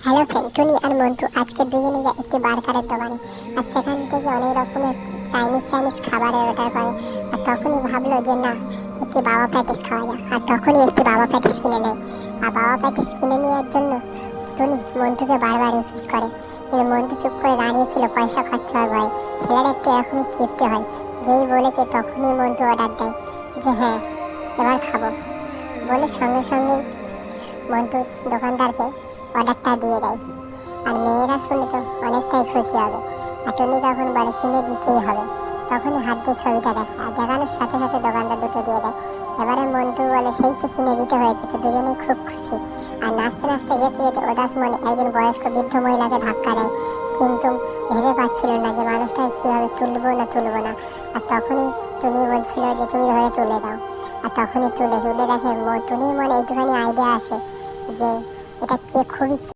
Hello friend, টুনি আর মন্টু আজকে দুজনে যায় একটি বার্গারের দোকানে। আর সেখান থেকে অনেক রকমের চাইনিজ খাবারের অর্ডার করে। আর তখনই ভাবলো যে না, একটি বাবা প্যাটিস খাওয়া যায়। আর তখনই একটি বাবা প্যাটিস কিনে নেয়। আর বাবা প্যাটিস কিনে নেওয়ার জন্য টুনি মন্টুকে বারবার রিফিউজ করে, কিন্তু মন্টু চুপ করে দাঁড়িয়েছিল পয়সা খরচা হওয়ার ভয়। ছেলের একটু এরকমই কিপ্টে হয়। যেই বলেছে তখনই মন্টু অর্ডার দেয় যে হ্যাঁ, এবার খাবো বলে সঙ্গে সঙ্গেই মন্টু দোকানদারকে অর্ডারটা দিয়ে দেয়। আর মেয়েরা শুনে তো অনেকটাই খুশি হবে। আর টুনি তখন বলে কিনে দিতেই হবে। তখনই হাত দিয়ে ছবিটা দেখে, আর দেখানোর সাথে সাথে দোকানদার দুটো দিয়ে দেয়। এবারে মন্টু বলে সেই তো কিনে দিতে হয়েছে, তো দুজনেই খুব খুশি। আর নাচতে নাচতে যেতে যেতে উদাস মনে একজন বয়স্ক বৃদ্ধ মহিলাকে ধাক্কা দেয়, কিন্তু ভেবে পাচ্ছিল না যে মানুষটাকে কীভাবে তুলবো না। আর তখনই টুনি বলছিল যে তুমি ধরে তুলে দাও। আর তখনই তুলে দেখে টুনির মনে একটুখানি আইডিয়া আসে যে এটা কে খুবই